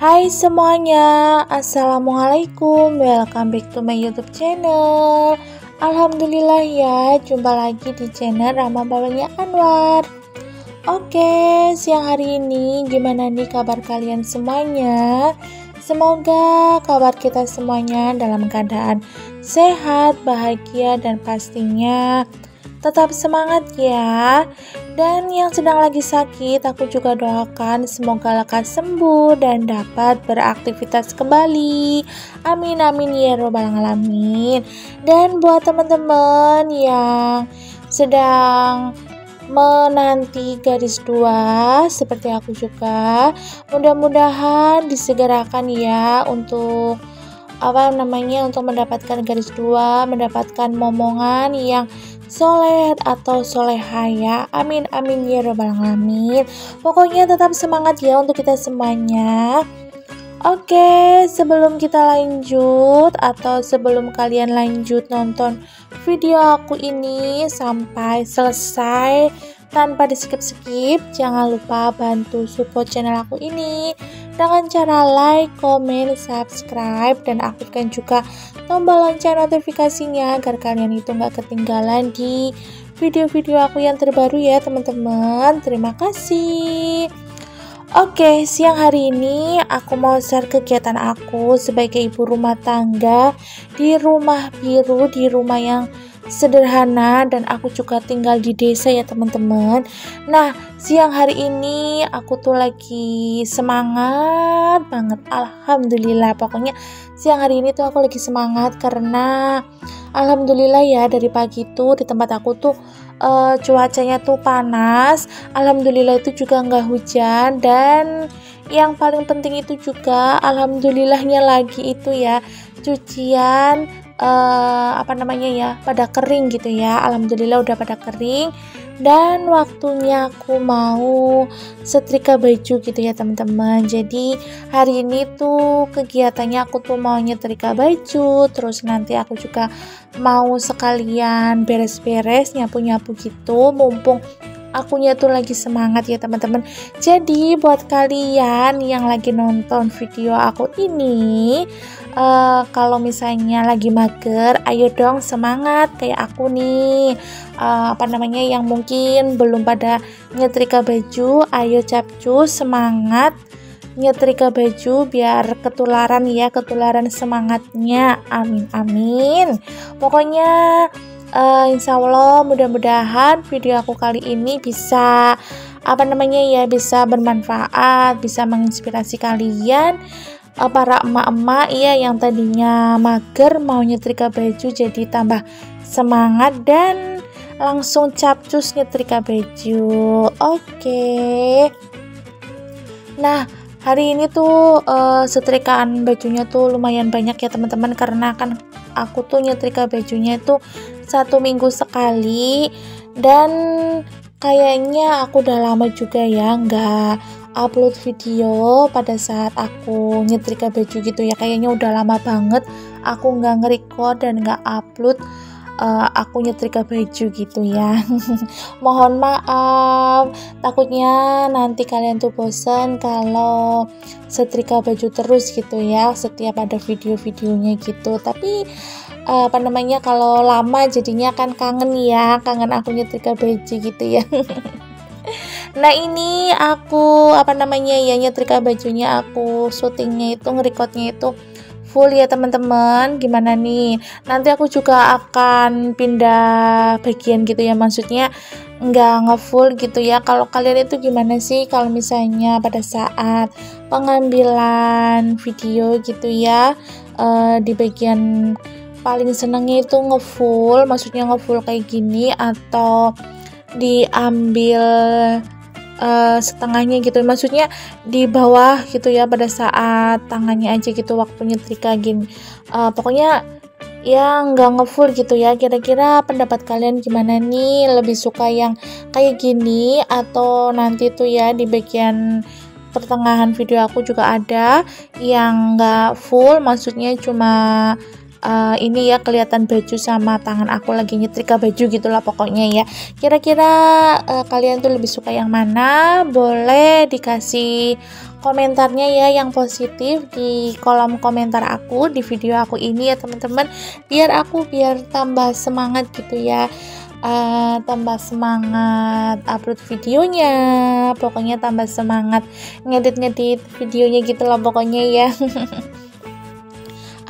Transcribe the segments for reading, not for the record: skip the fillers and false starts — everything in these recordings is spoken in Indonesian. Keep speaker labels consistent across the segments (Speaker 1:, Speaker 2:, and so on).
Speaker 1: Hai semuanya, Assalamualaikum, welcome back to my YouTube channel. Alhamdulillah ya, jumpa lagi di channel Rama Bawelnya Anwar. Oke, siang hari ini gimana nih kabar kalian semuanya? Semoga kabar kita semuanya dalam keadaan sehat, bahagia, dan pastinya tetap semangat ya. Dan yang sedang lagi sakit, aku juga doakan semoga lekas sembuh dan dapat beraktivitas kembali. Amin amin ya robbal alamin. Dan buat teman-teman yang sedang menanti garis 2 seperti aku juga, mudah-mudahan disegerakan ya untuk untuk mendapatkan garis 2, mendapatkan momongan yang soleh atau soleha ya. Amin amin ya robbal alamin. Pokoknya tetap semangat ya untuk kita semuanya. Oke, sebelum kita lanjut atau sebelum kalian lanjut nonton video aku ini sampai selesai tanpa di skip-skip, jangan lupa bantu support channel aku ini dengan cara like, comment, subscribe, dan aktifkan juga tombol lonceng notifikasinya agar kalian itu nggak ketinggalan di video-video aku yang terbaru ya teman-teman. Terima kasih. Oke, siang hari ini aku mau share kegiatan aku sebagai ibu rumah tangga di rumah biru, di rumah yang sederhana, dan aku juga tinggal di desa ya teman-teman. Nah, siang hari ini aku tuh lagi semangat banget, alhamdulillah. Pokoknya siang hari ini tuh aku lagi semangat karena alhamdulillah ya, dari pagi tuh di tempat aku tuh cuacanya tuh panas, alhamdulillah itu juga nggak hujan, dan yang paling penting itu juga alhamdulillahnya lagi itu ya, cucian pada kering gitu ya. Alhamdulillah udah pada kering, dan waktunya aku mau setrika baju gitu ya teman-teman. Jadi hari ini tuh kegiatannya aku tuh mau nyetrika baju, terus nanti aku juga mau sekalian beres-beres, nyapu-nyapu gitu, mumpung akunya tuh lagi semangat ya teman-teman. Jadi buat kalian yang lagi nonton video aku ini, kalau misalnya lagi mager, ayo dong semangat kayak aku nih. Yang mungkin belum pada nyetrika baju, ayo capcus semangat nyetrika baju biar ketularan ya, ketularan semangatnya. Amin amin. Pokoknya insya Allah mudah-mudahan video aku kali ini bisa bisa bermanfaat, bisa menginspirasi kalian, para emak-emak ya yang tadinya mager mau nyetrika baju jadi tambah semangat dan langsung capcus nyetrika baju. Oke. Nah, hari ini tuh setrikaan bajunya tuh lumayan banyak ya teman-teman, karena kan aku tuh nyetrika bajunya itu 1 minggu sekali, dan kayaknya aku udah lama juga ya nggak upload video pada saat aku nyetrika baju gitu ya. Kayaknya udah lama banget aku nggak nge-record dan nggak upload aku nyetrika baju gitu ya. Mohon maaf, takutnya nanti kalian tuh bosan kalau setrika baju terus gitu ya, setiap ada video-videonya gitu. Tapi kalau lama jadinya kan kangen ya, kangen aku nyetrika baju gitu ya. Nah, ini aku nyetrika bajunya, aku syutingnya itu, ngerekodnya itu full ya teman-teman. Gimana nih, nanti aku juga akan pindah bagian gitu ya, maksudnya nggak ngefull gitu ya. Kalau kalian itu gimana sih kalau misalnya pada saat pengambilan video gitu ya, di bagian paling senengnya itu ngefull, maksudnya ngefull kayak gini, atau diambil setengahnya gitu, maksudnya di bawah gitu ya pada saat tangannya aja gitu waktu nyetrika gini. Pokoknya ya nggak ngefull gitu ya. Kira-kira pendapat kalian gimana nih, lebih suka yang kayak gini atau nanti tuh ya di bagian pertengahan video aku juga ada yang nggak full, maksudnya cuma ini ya kelihatan baju sama tangan aku lagi nyetrika baju gitulah pokoknya ya. Kira-kira kalian tuh lebih suka yang mana? Boleh dikasih komentarnya ya yang positif di kolom komentar aku di video aku ini ya teman-teman, biar tambah semangat gitu ya. Tambah semangat upload videonya, pokoknya tambah semangat ngedit videonya gitu lah pokoknya ya.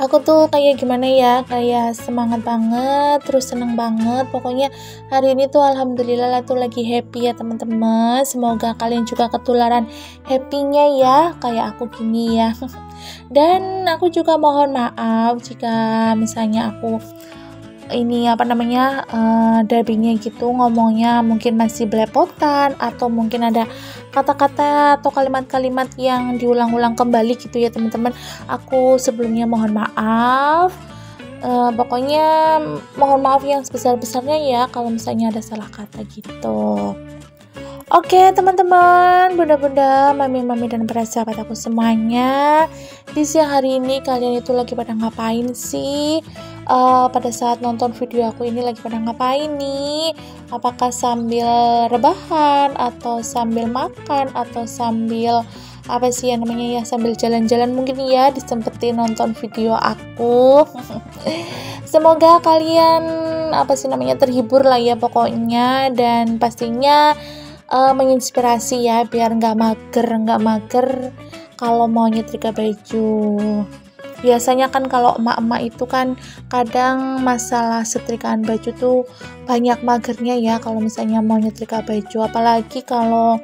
Speaker 1: Aku tuh kayak gimana ya, kayak semangat banget, terus seneng banget. Pokoknya hari ini tuh alhamdulillah lah tuh lagi happy ya teman-teman. Semoga kalian juga ketularan happy-nya ya, kayak aku gini ya. Dan aku juga mohon maaf jika misalnya aku ini dubbingnya gitu ngomongnya mungkin masih belepotan atau mungkin ada kata-kata atau kalimat-kalimat yang diulang-ulang kembali gitu ya teman-teman. Aku sebelumnya mohon maaf. Pokoknya mohon maaf yang sebesar-besarnya ya kalau misalnya ada salah kata gitu. Oke teman-teman, bunda-bunda, mami-mami dan para sahabat aku semuanya, di siang hari ini kalian itu lagi pada ngapain sih? Pada saat nonton video aku ini lagi pada ngapain nih? Apakah sambil rebahan atau sambil makan atau sambil apa sih yang namanya ya, sambil jalan-jalan mungkin ya disempetin nonton video aku. Semoga kalian terhibur lah ya pokoknya, dan pastinya menginspirasi ya biar nggak mager kalau mau nyetrika baju. Biasanya kan kalau emak-emak itu kan kadang masalah setrikaan baju tuh banyak magernya ya kalau misalnya mau nyetrika baju, apalagi kalau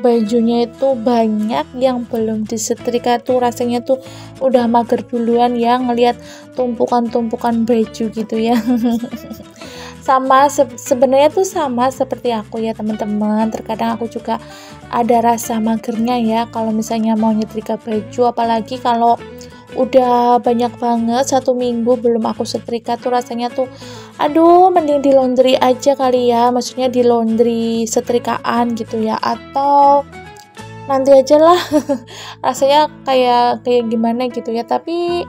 Speaker 1: bajunya itu banyak yang belum disetrika tuh rasanya tuh udah mager duluan ya ngelihat tumpukan-tumpukan baju gitu ya. Sebenarnya tuh sama seperti aku ya teman-teman, terkadang aku juga ada rasa magernya ya kalau misalnya mau nyetrika baju, apalagi kalau udah banyak banget 1 minggu belum aku setrika tuh rasanya tuh aduh mending di laundry aja kali ya, maksudnya di laundry setrikaan gitu ya, atau nanti aja lah. Rasanya kayak gimana gitu ya, tapi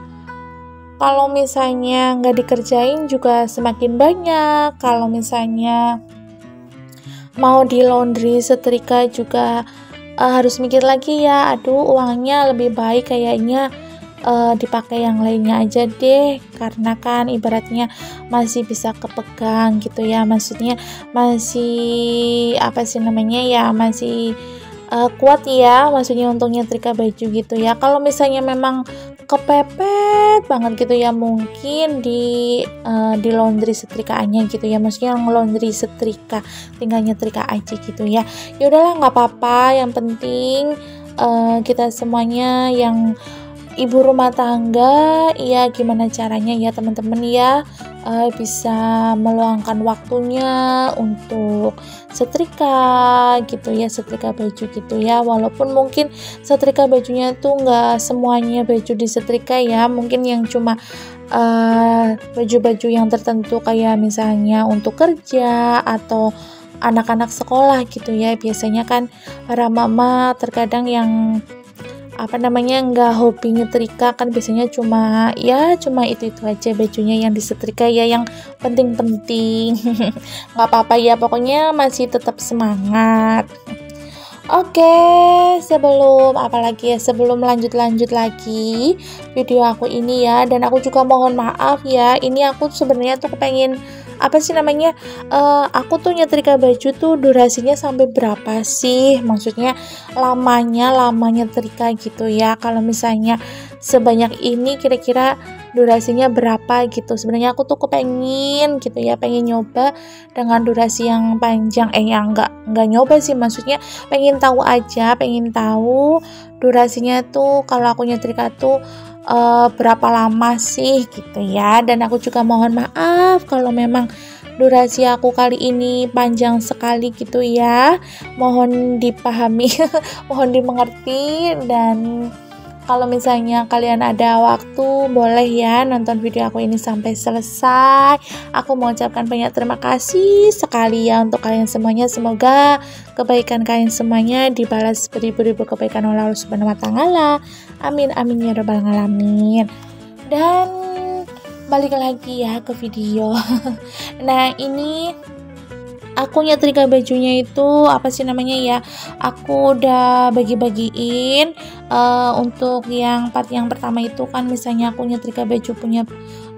Speaker 1: kalau misalnya nggak dikerjain juga semakin banyak. Kalau misalnya mau di laundry setrika juga harus mikir lagi ya, aduh uangnya lebih baik kayaknya dipakai yang lainnya aja deh, karena kan ibaratnya masih bisa kepegang gitu ya, maksudnya masih masih kuat ya, maksudnya untuk nyetrika baju gitu ya. Kalau misalnya memang kepepet banget gitu ya, mungkin di laundry setrikaannya gitu ya, maksudnya laundry setrika tinggal nyetrika aja gitu ya. Ya udahlah nggak apa-apa, yang penting kita semuanya yang ibu rumah tangga ya gimana caranya ya teman-teman ya bisa meluangkan waktunya untuk setrika gitu ya, setrika baju gitu ya, walaupun mungkin setrika bajunya tuh nggak semuanya baju disetrika ya, mungkin yang cuma baju-baju yang tertentu kayak misalnya untuk kerja atau anak-anak sekolah gitu ya. Biasanya kan para mama terkadang yang nggak hobi nyetrika kan, biasanya cuma itu aja bajunya yang disetrika ya, yang penting-penting. Nggak apa-apa ya, pokoknya masih tetap semangat. Oke, sebelum lanjut lagi video aku ini ya, dan aku juga mohon maaf ya, ini aku sebenarnya tuh kepengen aku tuh nyetrika baju tuh durasinya sampai berapa sih, maksudnya lama nyetrika gitu ya. Kalau misalnya sebanyak ini kira-kira durasinya berapa gitu. Sebenarnya aku tuh pengen nyoba dengan durasi yang panjang, enggak nyoba sih, maksudnya pengen tahu durasinya tuh kalau aku nyetrika tuh berapa lama sih gitu ya. Dan aku juga mohon maaf kalau memang durasi aku kali ini panjang sekali gitu ya, mohon dipahami. Mohon dimengerti, dan kalau misalnya kalian ada waktu boleh ya nonton video aku ini sampai selesai. Aku mengucapkan banyak terima kasih sekali ya untuk kalian semuanya. Semoga kebaikan kalian semuanya dibalas beribu-ribu kebaikan oleh Allah Subhanahu wa taala. Amin amin ya rabbal alamin. Dan balik lagi ya ke video. Nah, ini aku nyetrika bajunya itu apa sih namanya ya, aku udah bagi-bagiin. Untuk yang part yang pertama itu kan misalnya aku nyetrika baju punya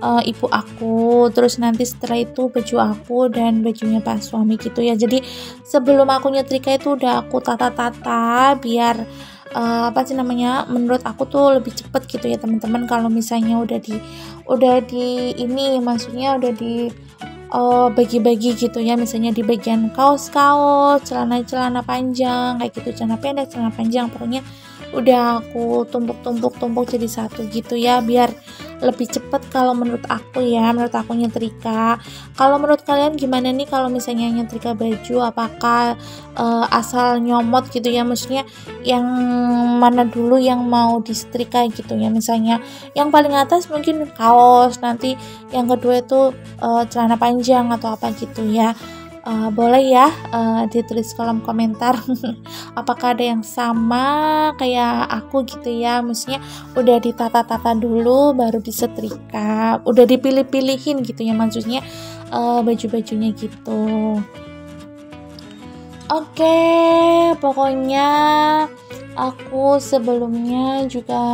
Speaker 1: ibu aku, terus nanti setelah itu baju aku dan bajunya pas suami gitu ya. Jadi sebelum aku nyetrika itu udah aku tata-tata biar apa sih namanya, menurut aku tuh lebih cepet gitu ya teman-teman. Kalau misalnya udah di ini, maksudnya udah di bagi-bagi gitu ya, misalnya di bagian kaos-kaos, celana-celana panjang kayak gitu, celana pendek, celana panjang, pokoknya udah aku tumpuk jadi satu gitu ya, biar lebih cepet kalau menurut aku ya, menurut aku nyetrika. Kalau menurut kalian gimana nih kalau misalnya nyetrika baju, apakah asal nyomot gitu ya, maksudnya yang mana dulu yang mau disetrika gitu ya, misalnya yang paling atas mungkin kaos, nanti yang kedua itu celana panjang atau apa gitu ya. Boleh ya ditulis kolom komentar apakah ada yang sama kayak aku gitu ya, maksudnya udah ditata-tata dulu baru disetrika, udah dipilih-pilihin gitu ya, maksudnya baju-bajunya gitu. Oke, pokoknya aku sebelumnya juga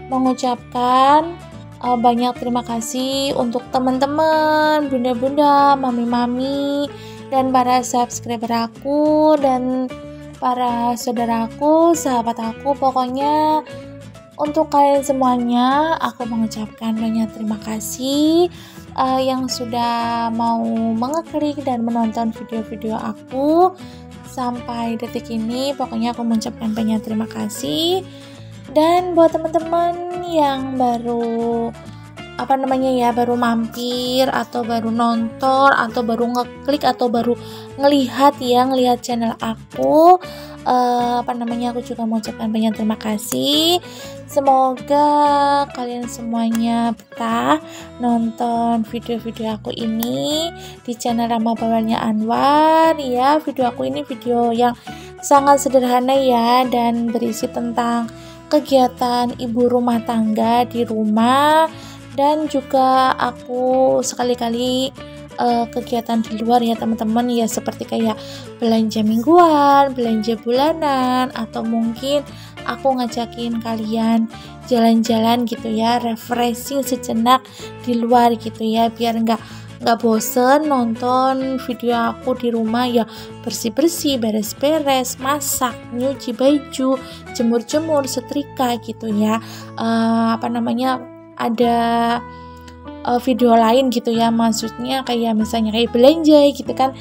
Speaker 1: mengucapkan banyak terima kasih untuk teman-teman, bunda-bunda, mami-mami, dan para subscriber aku dan para saudaraku, sahabat aku. Pokoknya untuk kalian semuanya aku mengucapkan banyak terima kasih yang sudah mau mengeklik dan menonton video-video aku sampai detik ini. Pokoknya aku mengucapkan banyak terima kasih. Dan buat teman-teman yang baru apa namanya ya, baru mampir atau baru nonton atau baru ngeklik atau baru ngelihat channel aku, apa namanya, aku juga mengucapkan banyak terima kasih. Semoga kalian semuanya betah nonton video-video aku ini di channel Rama Bawalnya Anwar ya. Video aku ini video yang sangat sederhana ya, dan berisi tentang kegiatan ibu rumah tangga di rumah, dan juga aku sekali-kali kegiatan di luar ya teman-teman ya, seperti kayak belanja mingguan, belanja bulanan, atau mungkin aku ngajakin kalian jalan-jalan gitu ya, refreshing sejenak di luar gitu ya, biar nggak bosen nonton video aku di rumah ya, bersih-bersih, beres-beres, masak, nyuci baju, jemur-jemur, setrika gitu ya. Apa namanya, ada video lain gitu ya, maksudnya kayak misalnya kayak belanja gitu kan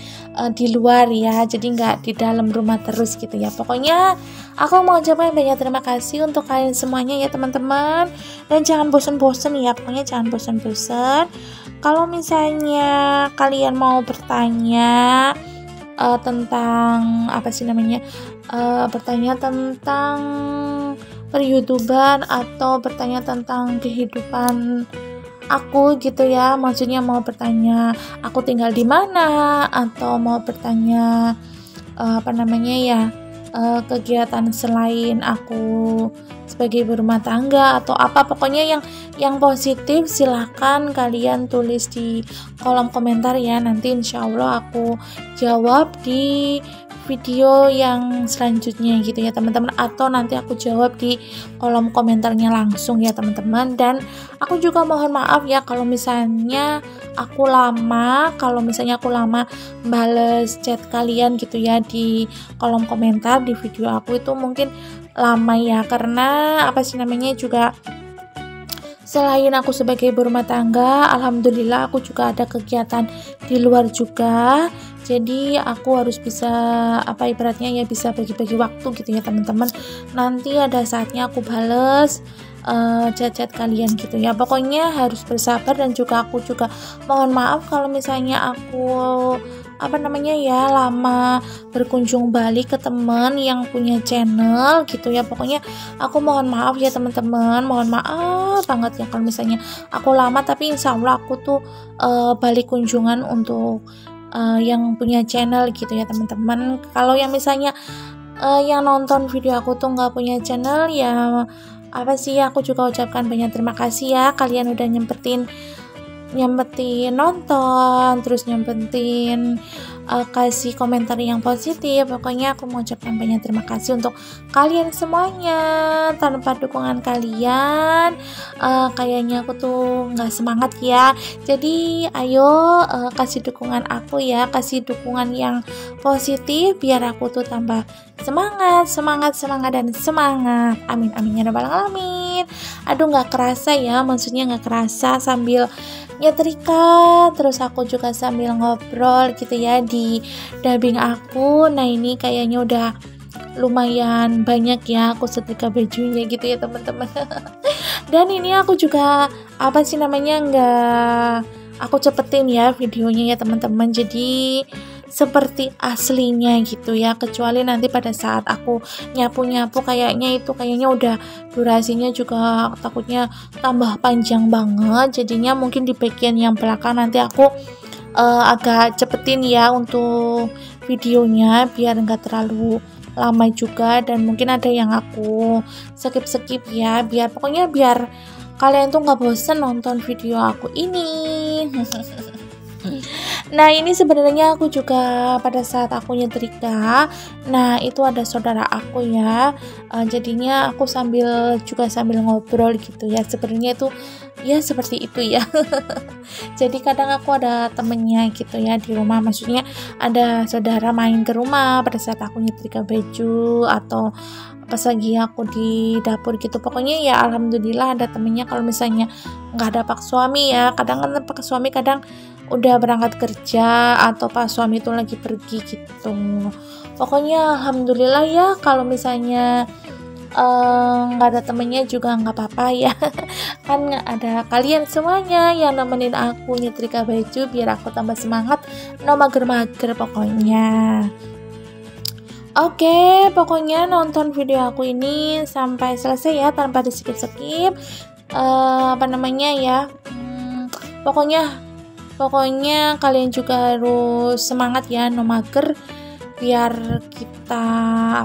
Speaker 1: di luar ya, jadi nggak di dalam rumah terus gitu ya. Pokoknya aku mau ucapkan banyak terima kasih untuk kalian semuanya ya teman-teman, dan jangan bosan-bosan ya, pokoknya jangan bosan-bosan. Kalau misalnya kalian mau bertanya tentang apa sih namanya, bertanya tentang per-YouTuber atau bertanya tentang kehidupan aku gitu ya, maksudnya mau bertanya aku tinggal di mana, atau mau bertanya apa namanya ya, kegiatan selain aku sebagai berumah tangga atau apa, pokoknya yang positif silahkan kalian tulis di kolom komentar ya, nanti insya Allah aku jawab di video yang selanjutnya gitu ya teman-teman, atau nanti aku jawab di kolom komentarnya langsung ya teman-teman. Dan aku juga mohon maaf ya kalau misalnya aku lama bales chat kalian gitu ya di kolom komentar di video aku, itu mungkin lama ya, karena apa sih namanya juga, selain aku sebagai berumah tangga, alhamdulillah aku juga ada kegiatan di luar juga. Jadi aku harus bisa apa ibaratnya ya, bisa bagi-bagi waktu gitu ya teman-teman. Nanti ada saatnya aku bales chat-chat kalian gitu ya. Pokoknya harus bersabar, dan juga aku juga mohon maaf kalau misalnya aku apa namanya ya, lama berkunjung balik ke teman yang punya channel gitu ya. Pokoknya aku mohon maaf ya teman-teman, mohon maaf banget ya kalau misalnya aku lama, tapi insya Allah aku tuh balik kunjungan untuk yang punya channel gitu ya teman-teman. Kalau yang misalnya yang nonton video aku tuh nggak punya channel ya, apa sih, aku juga ucapkan banyak terima kasih ya, kalian udah nyempetin nyempetin nonton, terus nyempetin kasih komentar yang positif. Pokoknya aku mau ucapkan banyak terima kasih untuk kalian semuanya. Tanpa dukungan kalian kayaknya aku tuh nggak semangat ya. Jadi ayo kasih dukungan aku ya, kasih dukungan yang positif biar aku tuh tambah semangat dan semangat. Amin amin ya rabbal alamin. Aduh nggak kerasa ya, maksudnya nggak kerasa sambil nyetrika terus aku juga sambil ngobrol gitu ya di dubbing aku. Nah ini kayaknya udah lumayan banyak ya aku setrika bajunya gitu ya teman-teman. Dan ini aku juga apa sih namanya, nggak aku cepetin ya videonya ya teman-teman, jadi seperti aslinya gitu ya, kecuali nanti pada saat aku nyapu-nyapu kayaknya udah durasinya juga takutnya tambah panjang banget, jadinya mungkin di bagian yang belakang nanti aku agak cepetin ya untuk videonya biar enggak terlalu lama juga, dan mungkin ada yang aku skip ya, biar pokoknya biar kalian tuh nggak bosen nonton video aku ini. Nah ini sebenarnya aku juga pada saat aku nyetrika, nah itu ada saudara aku ya, jadinya aku sambil ngobrol gitu ya, sebenarnya itu ya seperti itu ya. Jadi kadang aku ada temennya gitu ya di rumah, maksudnya ada saudara main ke rumah pada saat aku nyetrika baju atau pas lagi aku di dapur gitu. Pokoknya ya alhamdulillah ada temennya. Kalau misalnya nggak ada pak suami ya, kadang kan pak suami kadang udah berangkat kerja atau pas suami itu lagi pergi gitu. Pokoknya alhamdulillah ya, kalau misalnya nggak ada temennya juga nggak apa-apa ya. Kan ada kalian semuanya yang nemenin aku nyetrika baju biar aku tambah semangat, no mager-mager pokoknya. Oke, pokoknya nonton video aku ini sampai selesai ya tanpa di skip-skip. Apa namanya ya, pokoknya kalian juga harus semangat ya, no mager, biar kita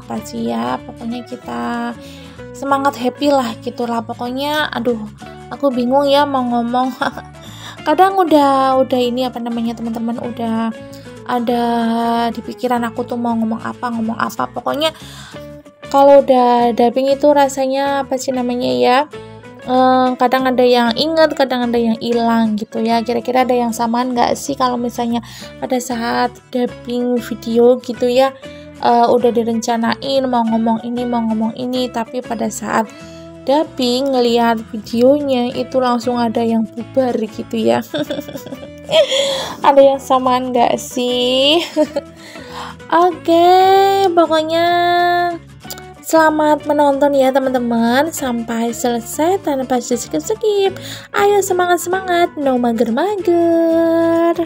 Speaker 1: apa sih ya, pokoknya kita semangat, happy lah gitulah pokoknya. Aduh aku bingung ya mau ngomong. Kadang udah ini apa namanya teman-teman, udah ada di pikiran aku tuh mau ngomong apa. Pokoknya kalau udah dubbing itu rasanya apa sih namanya ya, kadang ada yang ingat, kadang ada yang hilang gitu ya. Kira-kira ada yang samaan nggak sih kalau misalnya pada saat dubbing video gitu ya, udah direncanain mau ngomong ini tapi pada saat dubbing ngelihat videonya itu langsung ada yang bubar gitu ya. Ada yang samaan nggak sih? Oke, pokoknya selamat menonton ya teman-teman sampai selesai tanpa skip. Ayo semangat, no mager-mager.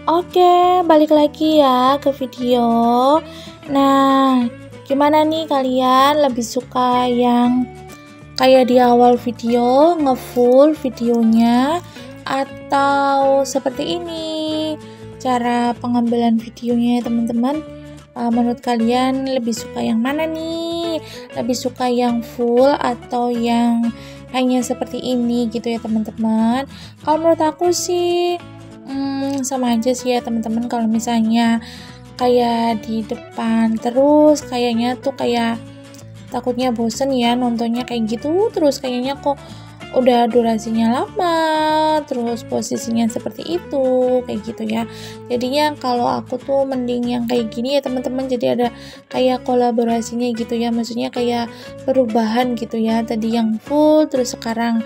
Speaker 1: Oke, balik lagi ya ke video. Nah, gimana nih kalian lebih suka yang kayak di awal video, ngefull videonya, atau seperti ini cara pengambilan videonya ya teman-teman? Menurut kalian lebih suka yang mana nih? Lebih suka yang full atau yang hanya seperti ini gitu ya teman-teman? Kalau menurut aku sih sama aja sih ya teman-teman. Kalau misalnya kayak di depan terus kayaknya tuh kayak takutnya bosen ya nontonnya kayak gitu terus, kayaknya kok udah durasinya lama terus posisinya seperti itu kayak gitu ya. Jadinya kalau aku tuh mending yang kayak gini ya teman-teman, jadi ada kayak kolaborasinya gitu ya, maksudnya kayak perubahan gitu ya, tadi yang full terus sekarang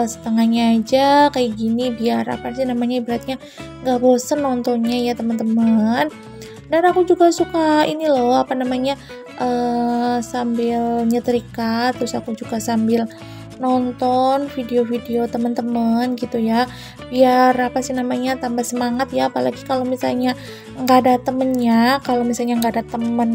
Speaker 1: setengahnya aja kayak gini, biar apa sih namanya, ibaratnya nggak bosen nontonnya ya teman-teman. Dan aku juga suka ini loh, apa namanya, sambil nyetrika terus aku juga sambil nonton video-video teman-teman gitu ya, biar apa sih namanya, tambah semangat ya, apalagi kalau misalnya nggak ada temennya, kalau misalnya nggak ada temen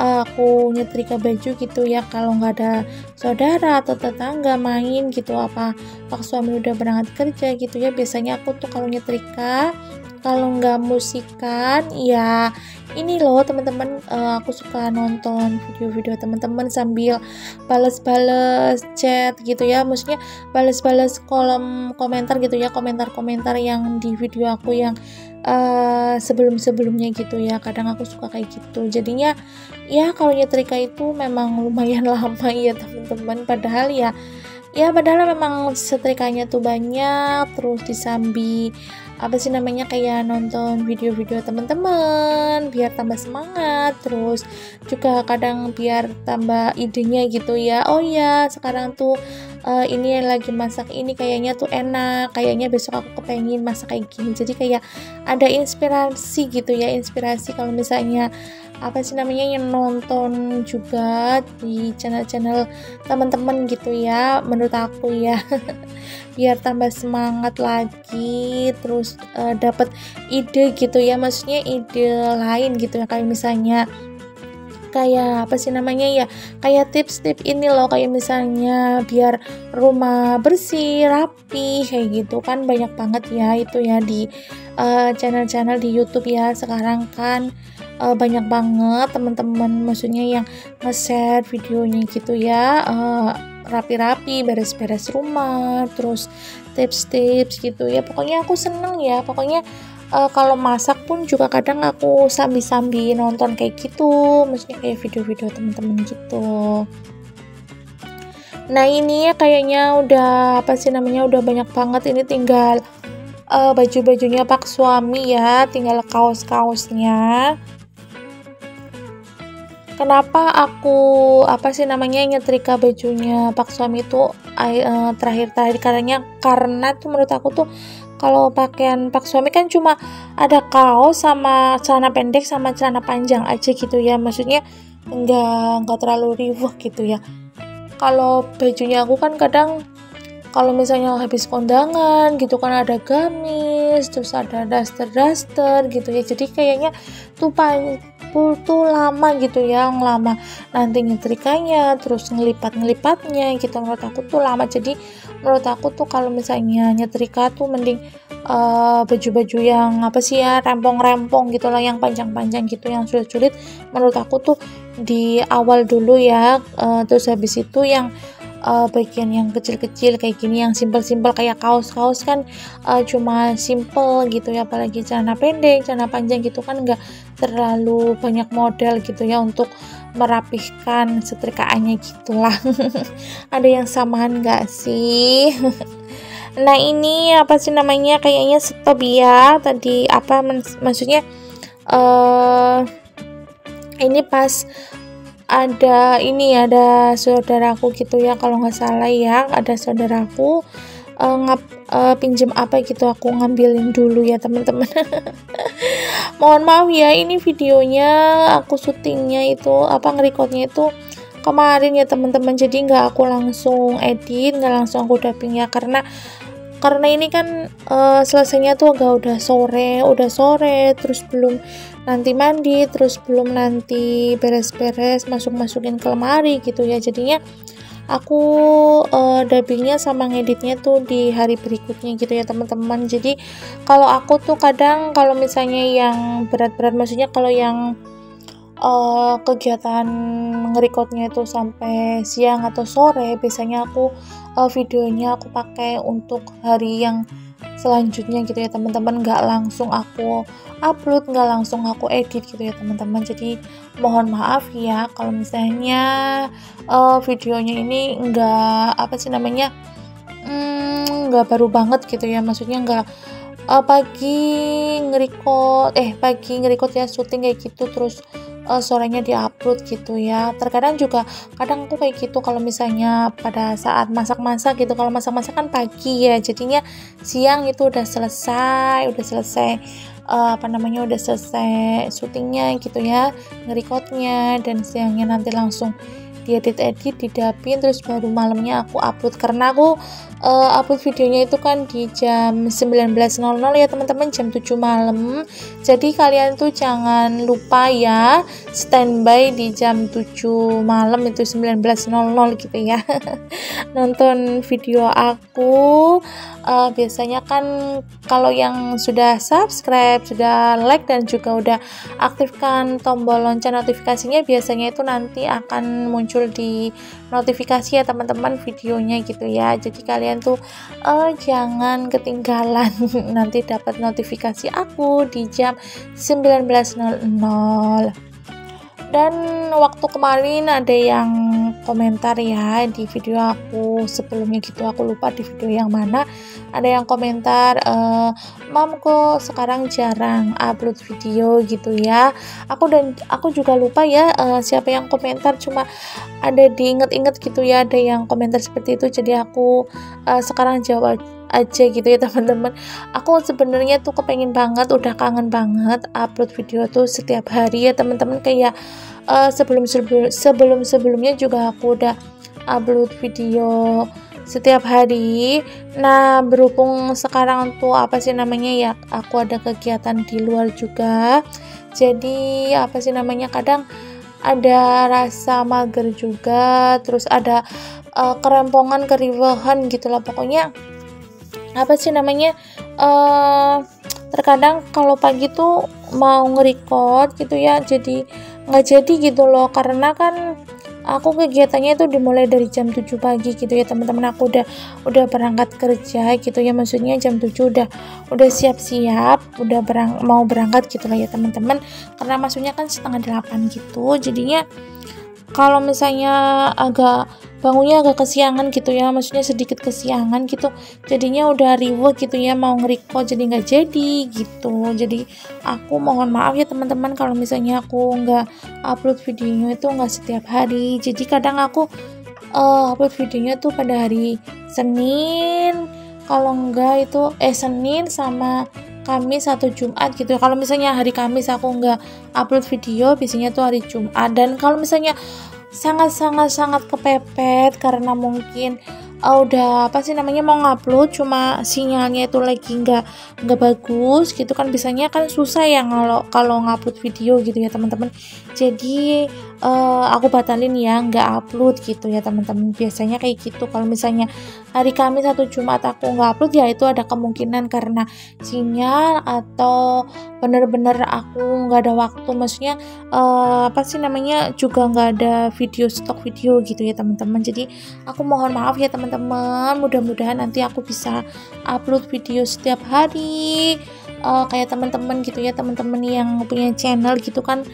Speaker 1: aku nyetrika baju gitu ya, kalau nggak ada saudara atau tetangga main gitu, apa pak suami udah berangkat kerja gitu ya, biasanya aku tuh kalau nyetrika, kalau nggak musikan ya ini loh teman-teman, aku suka nonton video-video teman-teman sambil bales-bales chat gitu ya, maksudnya bales-bales kolom komentar gitu ya, komentar-komentar yang di video aku yang sebelum-sebelumnya gitu ya, kadang aku suka kayak gitu. Jadinya ya kalau nyetrika itu memang lumayan lama ya teman-teman, padahal memang setrikanya tuh banyak, terus disambi apa sih namanya, kayak nonton video-video teman-teman biar tambah semangat, terus juga kadang biar tambah idenya gitu ya, oh ya sekarang tuh ini lagi masak ini kayaknya tuh enak, kayaknya besok aku kepengen masak kayak gini, jadi kayak ada inspirasi gitu ya, inspirasi kalau misalnya apa sih namanya, yang nonton juga di channel-channel teman-teman gitu ya, menurut aku ya. Biar tambah semangat lagi, terus dapat ide gitu ya, maksudnya ide lain gitu ya, kayak misalnya kayak apa sih namanya ya, kayak tips-tips ini loh, kayak misalnya biar rumah bersih rapi kayak gitu kan, banyak banget ya itu ya di channel-channel di YouTube ya sekarang kan, banyak banget teman-teman maksudnya yang nge-share videonya gitu ya, rapi-rapi, beres-beres rumah, terus tips-tips gitu ya, pokoknya aku seneng ya, pokoknya kalau masak pun juga kadang aku sambil-sambil nonton kayak gitu, maksudnya kayak video-video temen-temen gitu. Nah ini ya kayaknya udah apa sih namanya, udah banyak banget, ini tinggal baju-bajunya pak suami ya, tinggal kaos-kaosnya. Kenapa aku apa sih namanya nyetrika bajunya pak suami itu terakhir-terakhir, karena tuh menurut aku tuh kalau pakaian pak suami kan cuma ada kaos sama celana pendek sama celana panjang aja gitu ya, maksudnya nggak terlalu riuh gitu ya. Kalau bajunya aku kan kadang kalau misalnya habis kondangan gitu kan ada gamis, terus ada daster gitu ya, jadi kayaknya tuh tuh lama gitu ya, lama nanti nyetrikanya terus ngelipat-ngelipatnya gitu, menurut aku tuh lama. Jadi menurut aku tuh kalau misalnya nyetrika tuh mending baju-baju yang apa sih ya, rempong-rempong gitu lah, yang panjang-panjang gitu, yang sulit-sulit menurut aku tuh di awal dulu ya, terus habis itu yang bagian yang kecil-kecil kayak gini, yang simpel-simpel kayak kaos-kaos kan cuma simple gitu ya, apalagi celana pendek, celana panjang gitu kan nggak terlalu banyak model gitu ya untuk merapihkan setrikaannya gitulah. Ada yang samaan nggak sih? Nah ini apa sih namanya, kayaknya stop ya tadi, apa maksudnya ini pas ada saudaraku gitu ya, kalau nggak salah ya, ada saudaraku pinjem apa gitu, aku ngambilin dulu ya teman-teman. Mohon maaf ya, ini videonya aku syutingnya itu apa ngerekodnya itu kemarin ya teman-teman, jadi nggak aku langsung edit, nggak langsung aku dubbing ya, karena karena ini kan selesainya tuh udah sore, terus belum nanti mandi, terus belum nanti beres-beres masukin ke lemari gitu ya. Jadinya aku dubbingnya sama ngeditnya tuh di hari berikutnya gitu ya teman-teman. Jadi kalau aku tuh kadang kalau misalnya yang berat-berat, maksudnya kalau yang kegiatan ngerekodnya itu sampai siang atau sore, biasanya aku videonya aku pakai untuk hari yang selanjutnya gitu ya teman-teman, nggak langsung aku upload, nggak langsung aku edit gitu ya teman-teman. Jadi mohon maaf ya kalau misalnya videonya ini nggak nggak baru banget gitu ya, maksudnya nggak pagi ngerecord ya, syuting kayak gitu, terus sorenya diupload gitu ya. Terkadang juga kadang aku kayak gitu kalau misalnya pada saat masak-masak gitu. Kalau masak-masak kan pagi ya, jadinya siang itu udah selesai udah selesai syutingnya gitu ya, ngerekodnya, dan siangnya nanti langsung diedit, didapin, terus baru malamnya aku upload. Karena aku upload videonya itu kan di jam 19.00 ya teman-teman, jam 7 malam. Jadi kalian tuh jangan lupa ya standby di jam 7 malam itu 19.00 gitu ya nonton video aku. Biasanya kan kalau yang sudah subscribe, sudah like, dan juga udah aktifkan tombol lonceng notifikasinya, biasanya itu nanti akan muncul di notifikasi ya teman-teman videonya gitu ya. Jadi kalian tuh jangan ketinggalan nanti dapat notifikasi aku di jam 19.00. Dan waktu kemarin ada yang komentar ya di video aku sebelumnya gitu, aku lupa di video yang mana, ada yang komentar, Mam kok sekarang jarang upload video gitu ya. Aku juga lupa ya siapa yang komentar, cuma ada diinget-inget gitu ya, ada yang komentar seperti itu. Jadi aku sekarang jawab aja gitu ya teman-teman. Aku sebenarnya tuh kepengen banget, udah kangen banget upload video tuh setiap hari ya teman-teman. Kayak sebelumnya juga aku udah upload video setiap hari. Nah, berhubung sekarang tuh ya, aku ada kegiatan di luar juga. Jadi kadang ada rasa mager juga, terus ada kerempongan, keriuhan gitu lah pokoknya. Terkadang kalau pagi tuh mau nge-record gitu ya, jadi nggak jadi gitu loh, karena kan aku kegiatannya itu dimulai dari jam 7 pagi gitu ya teman-teman. Aku udah berangkat kerja gitu ya, maksudnya jam 7 udah siap-siap, mau berangkat gitu lah ya teman-teman, karena maksudnya kan 7:30 gitu. Jadinya kalau misalnya bangunnya agak kesiangan gitu ya, maksudnya sedikit kesiangan gitu, jadinya udah riweh gitu ya, mau nge-record jadi nggak jadi gitu. Jadi aku mohon maaf ya teman-teman kalau misalnya aku nggak upload videonya itu nggak setiap hari. Jadi kadang aku upload videonya tuh pada hari Senin, kalau enggak itu Senin sama Kamis atau Jumat gitu. Kalau misalnya hari Kamis aku nggak upload video, biasanya tuh hari Jumat. Dan kalau misalnya sangat kepepet karena mungkin udah mau ngupload, cuma sinyalnya itu lagi nggak bagus gitu kan, biasanya kan susah ya kalau ngupload video gitu ya teman-teman. Jadi aku batalin ya, nggak upload gitu ya teman-teman. Biasanya kayak gitu. Kalau misalnya hari Kamis atau Jumat aku nggak upload, ya itu ada kemungkinan karena sinyal atau bener-bener aku nggak ada waktu, maksudnya juga nggak ada stok video gitu ya teman-teman. Jadi aku mohon maaf ya teman-teman, mudah-mudahan nanti aku bisa upload video setiap hari kayak teman-teman gitu ya, teman-teman yang punya channel gitu kan.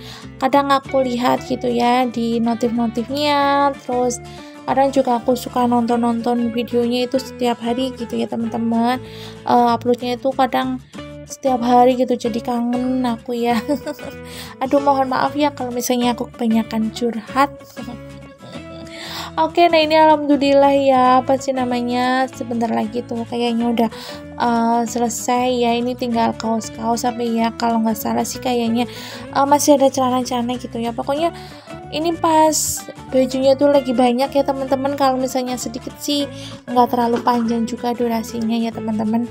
Speaker 1: Kadang aku lihat gitu ya di notifnya, terus kadang juga aku suka nonton videonya itu setiap hari gitu ya teman-teman. Uploadnya itu kadang setiap hari gitu, jadi kangen aku ya. Aduh, mohon maaf ya kalau misalnya aku kebanyakan curhat. Oke, nah ini alhamdulillah ya, sebentar lagi tuh kayaknya udah selesai ya. Ini tinggal kaos apa ya, kalau nggak salah sih kayaknya masih ada celana gitu ya. Pokoknya Ini pas bajunya tuh lagi banyak ya teman-teman, kalau misalnya sedikit sih nggak terlalu panjang juga durasinya ya teman-teman.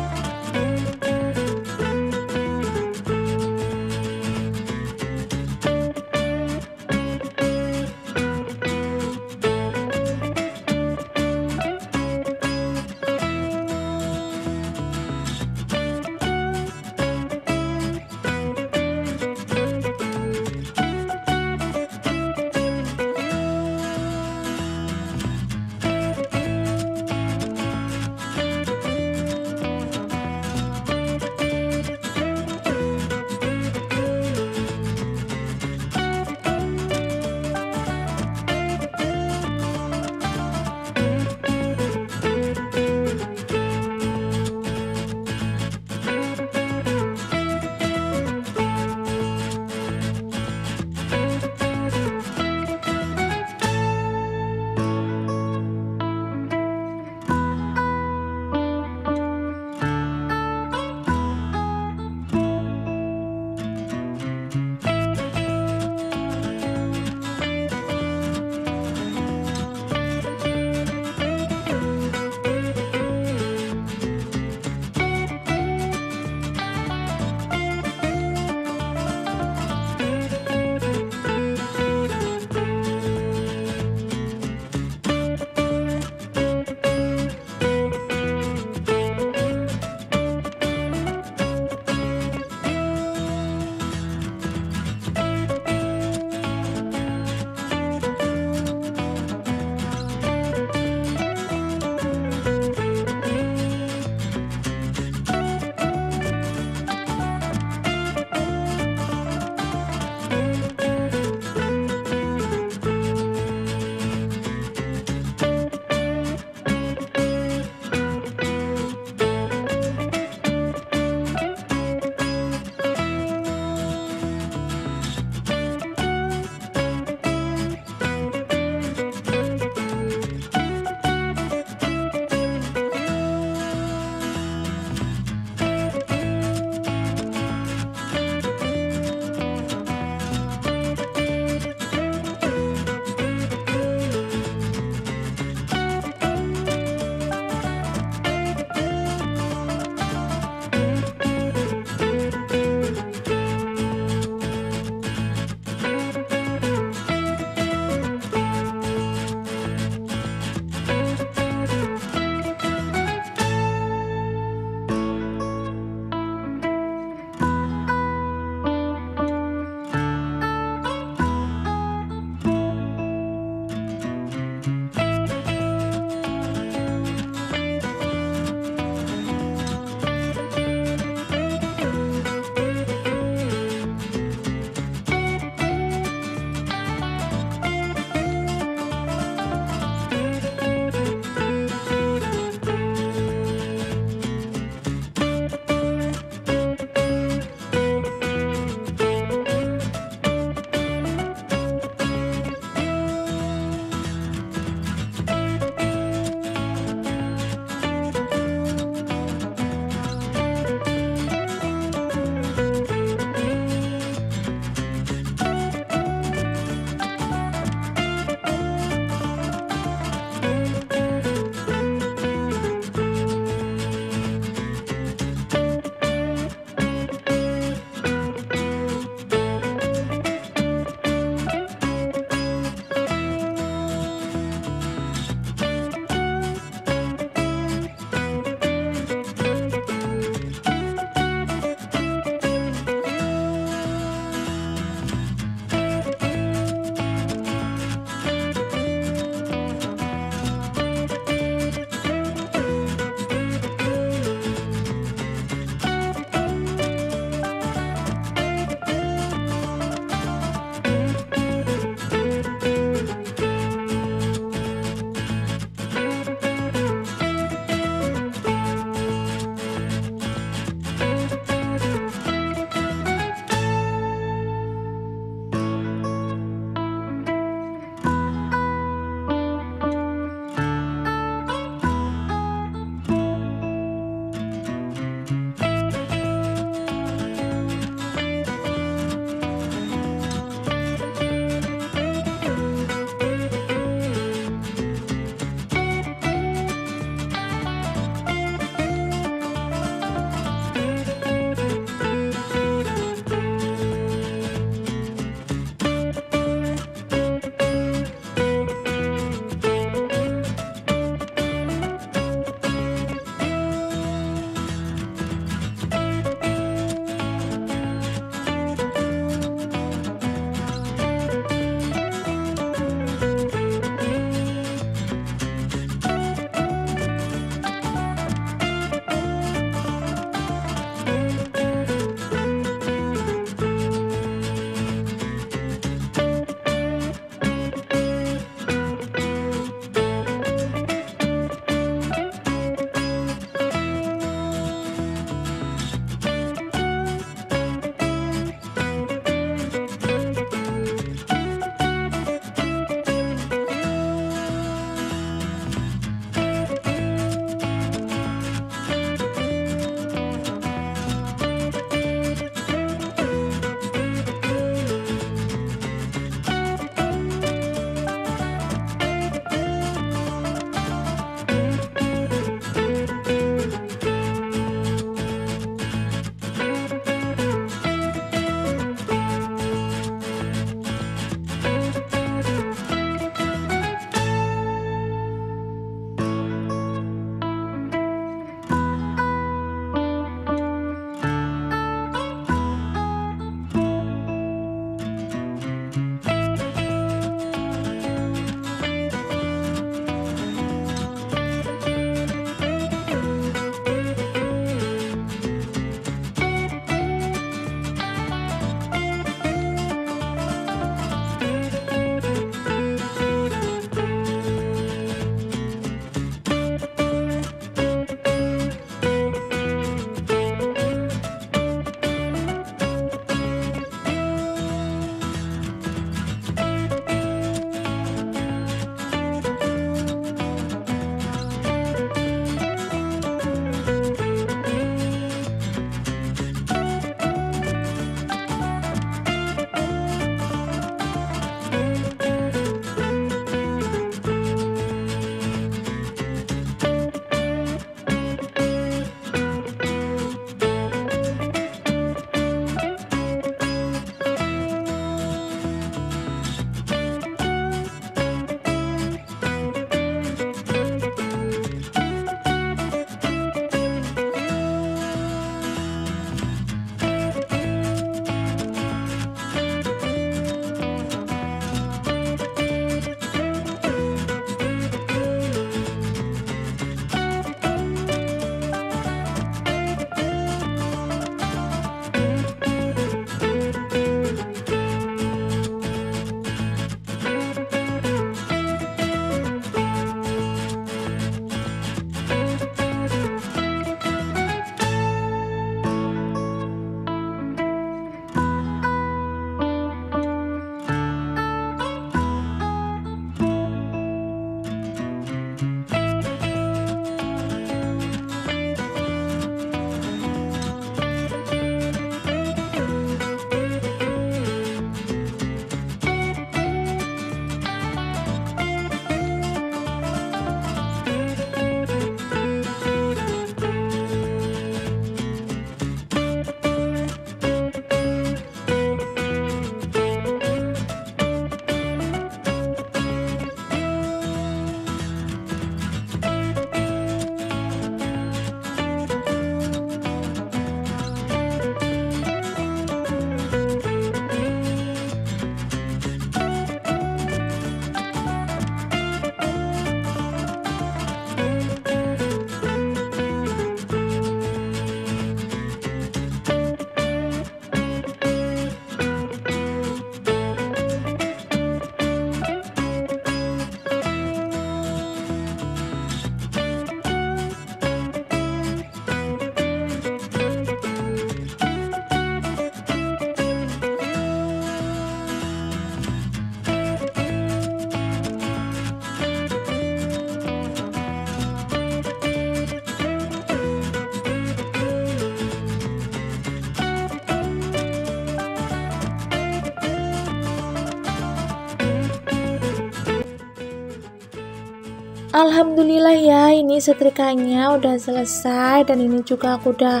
Speaker 1: Alhamdulillah ya, ini setrikanya udah selesai dan ini juga aku udah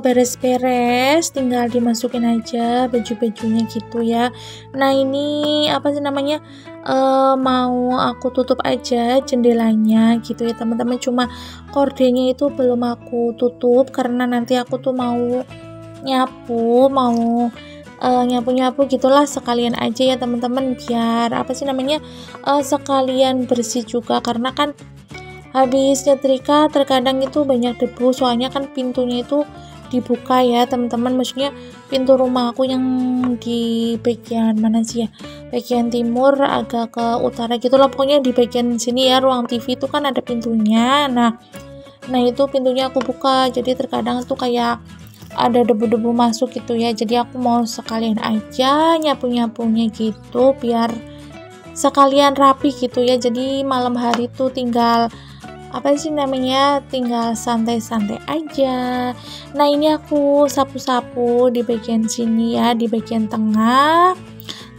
Speaker 1: beres-beres, tinggal dimasukin aja baju-bajunya gitu ya. Nah ini apa sih namanya, mau aku tutup aja jendelanya gitu ya teman-teman, cuma kordenya itu belum aku tutup karena nanti aku tuh mau nyapu-nyapu gitulah sekalian aja ya teman-teman, biar apa sih namanya, sekalian bersih juga karena kan habis nyetrika terkadang itu banyak debu, soalnya kan pintunya itu dibuka ya teman-teman, maksudnya pintu rumah aku yang di bagian mana sih ya, bagian timur agak ke utara gitu loh, pokoknya di bagian sini ya, ruang TV itu kan ada pintunya. Nah itu pintunya aku buka, jadi terkadang tuh kayak ada debu-debu masuk gitu ya, jadi aku mau sekalian aja nyapu-nyapunya gitu biar sekalian rapi gitu ya, jadi malam hari tuh tinggal apa sih namanya, tinggal santai-santai aja. Nah ini aku sapu-sapu di bagian sini ya, di bagian tengah,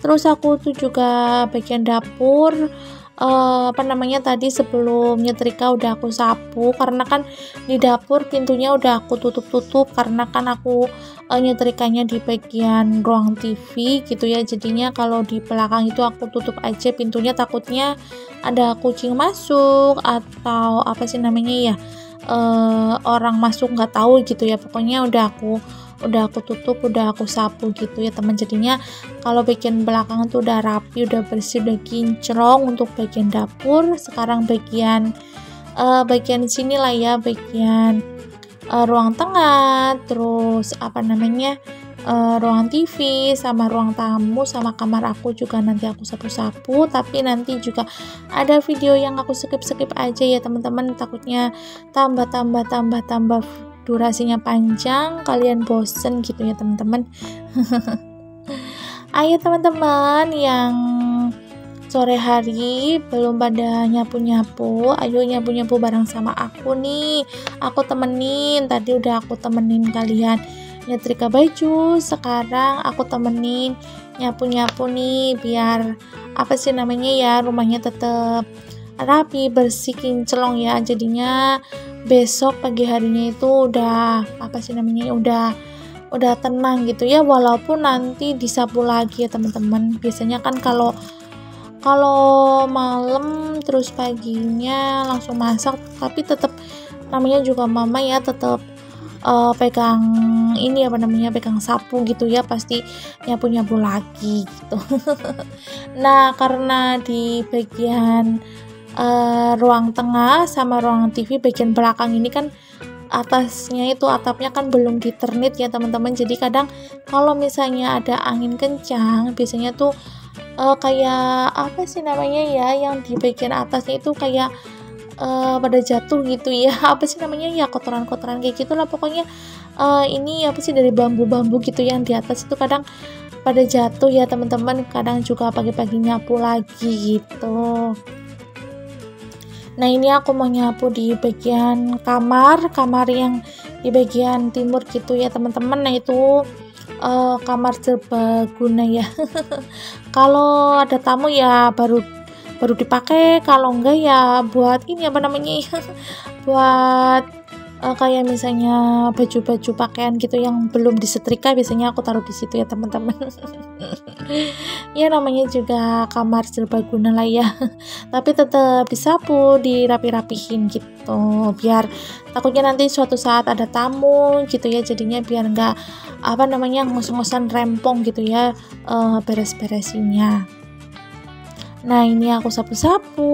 Speaker 1: terus aku tuh juga bagian dapur, apa namanya, tadi sebelum nyetrika udah aku sapu karena kan di dapur pintunya udah aku tutup-tutup karena kan aku nyetrikanya di bagian ruang TV gitu ya, jadinya kalau di belakang itu aku tutup aja pintunya, takutnya ada kucing masuk atau apa sih namanya ya, orang masuk nggak tahu gitu ya, pokoknya udah aku tutup, udah aku sapu gitu ya teman, jadinya kalau bagian belakang tuh udah rapi, udah bersih, udah kinclong untuk bagian dapur. Sekarang bagian sini lah ya, bagian ruang tengah, terus apa namanya, ruang TV sama ruang tamu sama kamar aku juga nanti aku sapu-sapu, tapi nanti juga ada video yang aku skip aja ya teman-teman, takutnya tambah durasinya panjang, kalian bosen gitu ya teman-teman. Ayo teman-teman yang sore hari belum pada nyapu-nyapu, ayo nyapu-nyapu bareng sama aku nih, aku temenin, tadi udah aku temenin kalian nyetrika baju, sekarang aku temenin nyapu-nyapu nih biar apa sih namanya ya, rumahnya tetap rapi, bersih, kinclong ya, jadinya besok pagi harinya itu udah apa sih namanya, udah tenang gitu ya, walaupun nanti disapu lagi ya teman-teman. Biasanya kan kalau malam terus paginya langsung masak, tapi tetap namanya juga mama ya, tetap pegang ini apa namanya, pegang sapu gitu ya, pasti nyapu lagi gitu. Nah karena di bagian ruang tengah sama ruang TV bagian belakang ini kan atasnya itu atapnya kan belum diternit ya teman-teman, jadi kadang kalau misalnya ada angin kencang biasanya tuh kayak apa sih namanya ya, yang di bagian atasnya itu kayak pada jatuh gitu ya, apa sih namanya ya, kotoran-kotoran kayak gitulah pokoknya, ini apa sih, dari bambu-bambu gitu yang di atas itu kadang pada jatuh ya teman-teman, kadang juga pagi-pagi nyapu lagi gitu. Nah ini aku mau nyapu di bagian kamar yang di bagian timur gitu ya teman-teman. Nah itu kamar serbaguna ya. Kalau ada tamu ya baru dipakai, kalau enggak ya buat ini apa namanya ya, buat kayak misalnya baju-baju pakaian gitu yang belum disetrika, biasanya aku taruh di situ ya teman-teman. Ya namanya juga kamar serbaguna lah ya. Tapi tetap disapu, dirapi-rapihin gitu, biar takutnya nanti suatu saat ada tamu gitu ya, jadinya biar enggak apa namanya, ngos-ngosan rempong gitu ya beres-beresinnya. Nah ini aku sapu-sapu.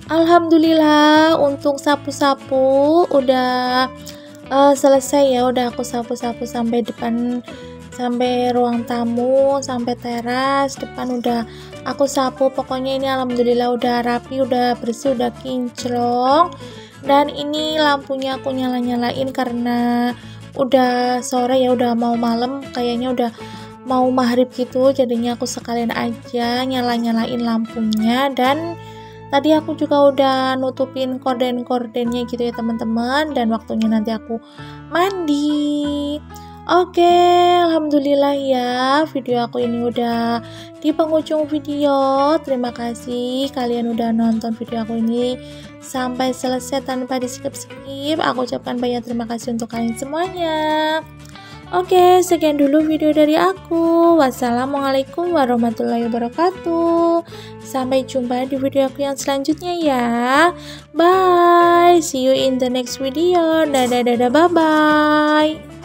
Speaker 1: Alhamdulillah untuk sapu-sapu udah selesai ya, udah aku sapu-sapu sampai depan, sampai ruang tamu, sampai teras depan udah aku sapu. Pokoknya ini alhamdulillah udah rapi, udah bersih, udah kinclong. Dan ini lampunya aku nyala-nyalain karena udah sore ya, udah mau malam, kayaknya udah mau maghrib gitu, jadinya aku sekalian aja nyala-nyalain lampunya. Dan tadi aku juga udah nutupin korden-kordennya gitu ya teman-teman, dan waktunya nanti aku mandi. Oke, alhamdulillah ya, video aku ini udah di penghujung video. Terima kasih kalian udah nonton video aku ini sampai selesai tanpa di skip-skip. Aku ucapkan banyak terima kasih untuk kalian semuanya. Oke, sekian dulu video dari aku. Wassalamualaikum warahmatullahi wabarakatuh. Sampai jumpa di video aku yang selanjutnya ya. Bye. See you in the next video. Dadah dadah, bye bye.